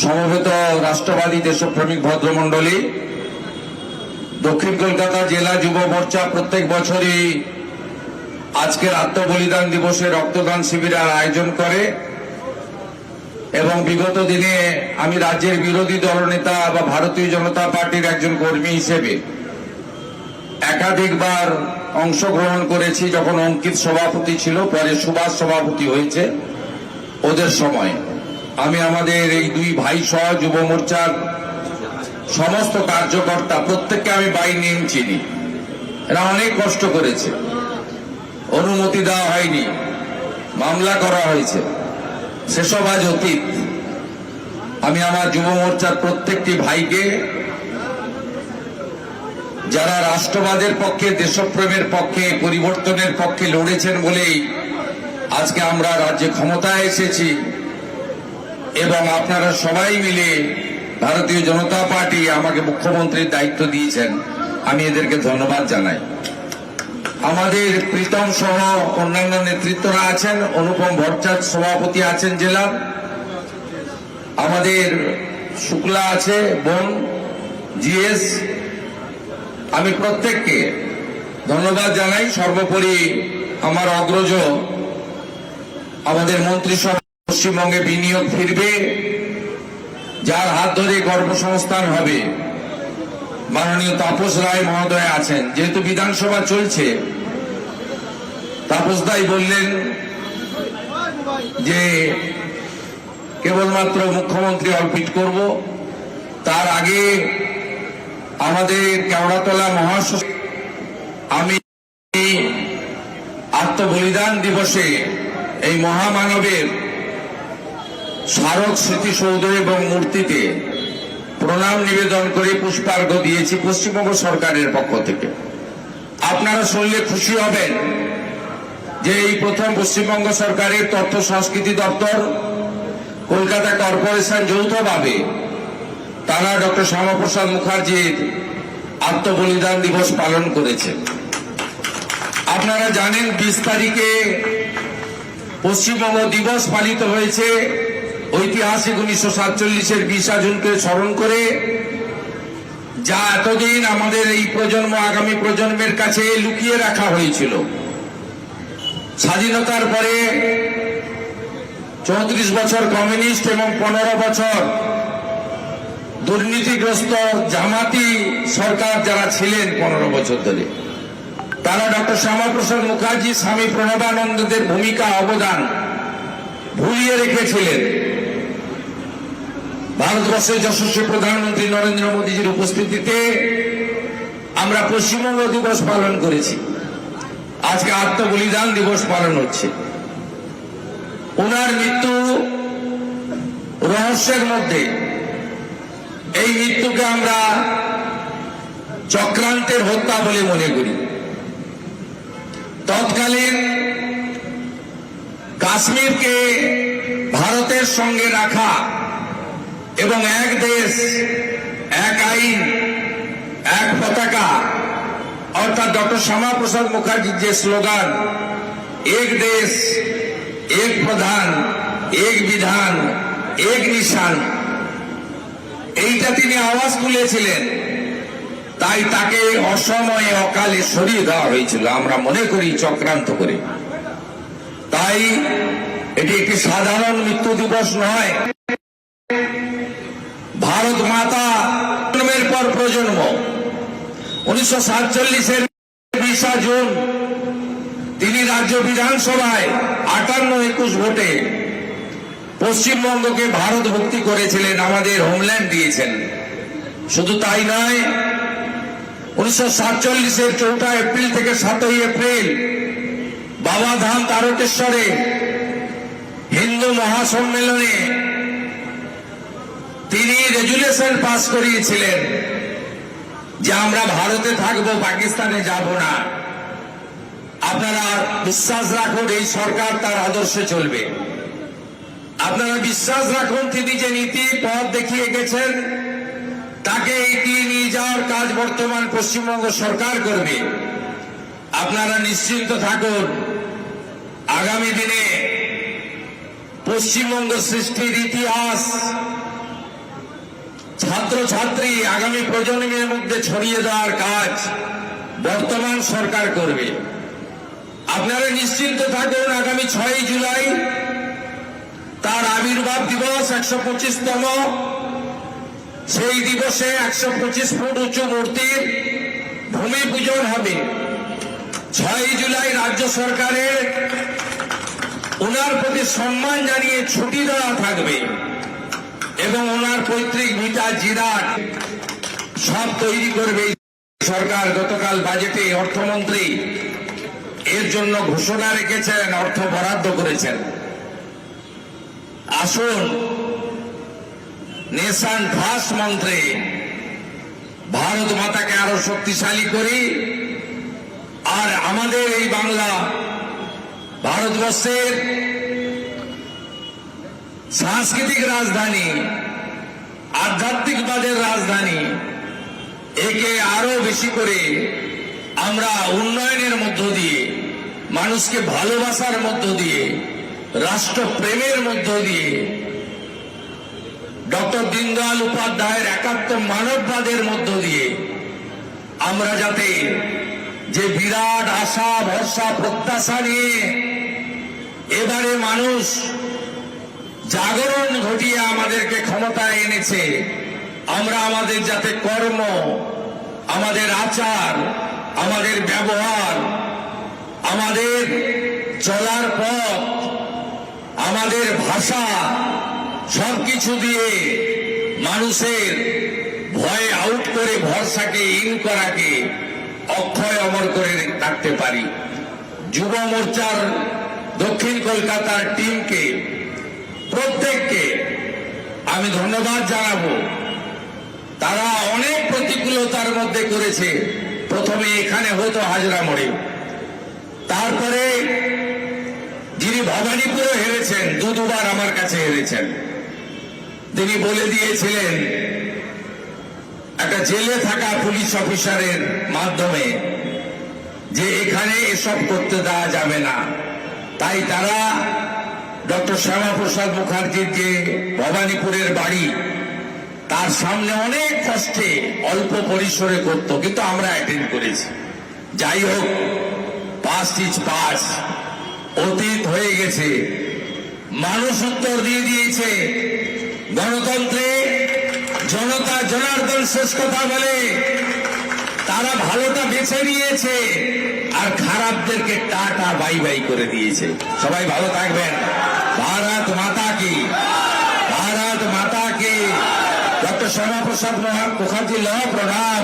সমবেত রাষ্ট্রবাদী দেশপ্রেমিক ভদ্রমণ্ডলী, দক্ষিণ কলকাতা জেলা যুব মোর্চা প্রত্যেক বছরই আজকের আত্মবলিদান দিবসে রক্তদান শিবিরের আয়োজন করে এবং বিগত দিনে আমি রাজ্যের বিরোধী দলনেতা বা ভারতীয় জনতা পার্টির একজন কর্মী হিসেবে একাধিকবার অংশগ্রহণ করেছি। যখন অঙ্কিত সভাপতি ছিল, পরে সুভাষ সভাপতি হয়েছে, ওদের সময় আমি আমাদের এই দুই ভাই সহ যুব মোর্চার সমস্ত কার্যকর্তা প্রত্যেককে আমি বাই নেম চিনি। এরা অনেক কষ্ট করেছে, অনুমতি দেওয়া হয়নি, মামলা করা হয়েছে, সেসব আজ অতীত। আমি আমার যুব মোর্চার প্রত্যেকটি ভাইকে, যারা রাষ্ট্রবাদের পক্ষে, দেশপ্রেমের পক্ষে, পরিবর্তনের পক্ষে লড়েছেন বলেই আজকে আমরা রাজ্যে ক্ষমতায় এসেছি এবং আপনারা সবাই মিলে ভারতীয় জনতা পার্টি আমাকে মুখ্যমন্ত্রীর দায়িত্ব দিয়েছেন, আমি এদেরকে ধন্যবাদ জানাই। আমাদের প্রীতম সহ অন্যান্য নেতৃত্বরা আছেন, অনুপম ভট্টাচার্য সভাপতি আছেন জেলার, আমাদের শুক্লা আছে বোন জিএস। আমি প্রত্যেককে ধন্যবাদ জানাই। সর্বোপরি আমার অগ্রজ, আমাদের মন্ত্রিসভা পশ্চিমবঙ্গে বিনিয়োগ ফিরবে, যার হাত ধরে কর্মসংস্থান হবে, মাননীয় তাপস রায় মহোদয় আছেন। যেহেতু বিধানসভা চলছে, তাপসদাই বললেন যে কেবলমাত্র মুখ্যমন্ত্রী অর্পিত করব, তার আগে আমাদের কেওড়াতলা মহাশ্মশানে আমি আত্মবলিদান দিবসে এই মহামানবের স্মারক স্মৃতিসৌধ এবং মূর্তিতে প্রণাম নিবেদন করে পুষ্পার্ঘ দিয়েছি পশ্চিমবঙ্গ সরকারের পক্ষ থেকে। আপনারা শুনলে খুশি হবেন যে এই প্রথম পশ্চিমবঙ্গ সরকারের তথ্য সংস্কৃতি দপ্তর, কলকাতা কর্পোরেশন যৌথভাবে তারা ডক্টর শ্যামাপ্রসাদ মুখার্জির আত্মবলিদান দিবস পালন করেছে। আপনারা জানেন 20 তারিখে পশ্চিমবঙ্গ দিবস পালিত হয়েছে, ঐতিহাসিক 1947-এর 20 জুনকে স্মরণ করে, যা এতদিন আমাদের এই প্রজন্ম আগামী প্রজন্মের কাছে লুকিয়ে রাখা হয়েছিল। স্বাধীনতার পরে 34 বছর কমিউনিস্ট এবং 15 বছর দুর্নীতিগ্রস্ত জামাতি সরকার যারা ছিলেন 15 বছর ধরে, তারা ডক্টর শ্যামাপ্রসাদ মুখার্জি, স্বামী প্রণবানন্দদের ভূমিকা অবদান ভুলিয়ে রেখেছিলেন। ভারতবর্ষের যশস্বী প্রধানমন্ত্রী নরেন্দ্র মোদীজির উপস্থিতিতে আমরা পশ্চিমবঙ্গ দিবস পালন করেছি। আজকে আত্মবলিদান দিবস পালন হচ্ছে। ওনার মৃত্যু রহস্যের মধ্যে, এই মৃত্যুকে আমরা চক্রান্তের হত্যা বলে মনে করি। তৎকালীন কাশ্মীরকে ভারতের সঙ্গে রাখা এবং এক দেশ এক আইন এক পতাকা, অর্থাৎ ডক্টর শ্যামাপ্রসাদ মুখার্জির যে স্লোগান এক দেশ এক প্রধান এক বিধান এক নিশান, এইটা তিনি আওয়াজ তুলেছিলেন, তাই তাকে অসময়ে অকালে সরিয়ে দেওয়া হয়েছিল, আমরা মনে করি চক্রান্ত করে। তাই এটি একটি সাধারণ মৃত্যু দিবস নয়। ভারত মাতা জন্মের পর প্রজন্ম 1947-এর 20 জুন তিনি রাজ্য বিধানসভায় 58-21 ভোটে পশ্চিমবঙ্গকে ভারত ভুক্তি করেছিলেন, আমাদের হোমল্যান্ড দিয়েছেন। শুধু তাই নয়, 1947-এর 4 এপ্রিল থেকে 7 এপ্রিল বাবাধাম তারকেশ্বরে হিন্দু মহাসম্মেলনে তিনি রেজুলেশন পাস করিয়েছিলেন যে আমরা ভারতে থাকবো, পাকিস্তানে যাব না। আপনারা বিশ্বাস রাখুন, এই সরকার তার আদর্শে চলবে। আপনারা বিশ্বাস রাখুন, তিনি যে নীতি পথ দেখিয়ে গেছেন তাকে এগিয়ে নিয়ে যাওয়ার কাজ বর্তমান পশ্চিমবঙ্গ সরকার করবে। আপনারা নিশ্চিন্ত থাকুন, আগামী দিনে পশ্চিমবঙ্গ সৃষ্টির ইতিহাস ছাত্রছাত্রী আগামী প্রজন্মের মধ্যে ছড়িয়ে দেওয়ার কাজ বর্তমান সরকার করবে। আপনারা নিশ্চিন্ত থাকুন, আগামী 6 জুলাই তার আবির্ভাব দিবস 125তম। সেই দিবসে 125 ফুট উঁচু মূর্তির ভূমি পূজন হবে। 6 জুলাই রাজ্য সরকারের ওনার প্রতি সম্মান জানিয়ে ছুটি দেওয়া থাকবে এবং ওনার পৈতৃক ভিটা জিরাট সব তৈরি করবে সরকার। গতকাল বাজেটে অর্থমন্ত্রী এর জন্য ঘোষণা রেখেছেন, অর্থ বরাদ্দ করেছেন। আসুন নেশন ফার্স্ট মন্ত্রে ভারত মাতাকে আরো শক্তিশালী করি, আর আমাদের এই বাংলা ভারতবর্ষের সাংস্কৃতিক রাজধানী, আধ্যাত্মিকবাদের রাজধানী, একে আরো বেশি করে আমরা উন্নয়নের মধ্য দিয়ে, মানুষকে ভালোবাসার মধ্য দিয়ে, রাষ্ট্রপ্রেমের মধ্য দিয়ে, ডক্টর দীনদয়াল উপাধ্যায়ের একাত্ম মানববাদের মধ্য দিয়ে আমরা যাতে যে বিরাট আশা ভরসা প্রত্যাশা নিয়ে এবারে মানুষ জাগরণ ঘটিয়ে আমাদেরকে ক্ষমতায় এনেছে, আমরা আমাদের যাতে কর্ম, আমাদের আচার, আমাদের ব্যবহার, আমাদের চলার পথ, আমাদের ভাষা সবকিছু দিয়ে মানুষের ভয় আউট করে ভরসাকে ইন করাকে অক্ষয় অমর করে রাখতে পারি। যুব মোর্চার দক্ষিণ কলকাতার টিমকে, প্রত্যেককে আমি ধন্যবাদ জানাবো। তারা অনেক প্রতিকূলতার মধ্যে করেছে। প্রথমে এখানে হতো হাজরা মোড়ে, তারপরে যিনি ভবানীপুরে হেরেছেন, দুবার আমার কাছে হেরেছেন, তিনি বলে দিয়েছিলেন একটা জেলে থাকা পুলিশ অফিসারের মাধ্যমে যে এখানে এসব করতে দেওয়া যাবে না। তাই তারা ডক্টর শ্যামাপ্রসাদ মুখার্জির যে ভবানীপুরের বাড়ি, তার সামনে অনেক কষ্টে অল্প পরিসরে করত, কিন্তু আমরা অ্যাটেন্ড করেছি। যাই হোক, পাস্ট ইজ পাস্ট, অতীত হয়ে গেছে। মানুষ উত্তর দিয়ে দিয়েছে। গণতন্ত্রে জনতা জনার্দন শেষ কথা বলে। তারা ভালোটা বেছে নিয়েছে আর খারাপদেরকে টাটা বাই বাই করে দিয়েছে। সবাই ভালো থাকবেন। ভারত মাতা কি, ভারত মাতা কি। ডক্টর শ্যামাপ্রসাদ মুখার্জি লহ প্রণাম।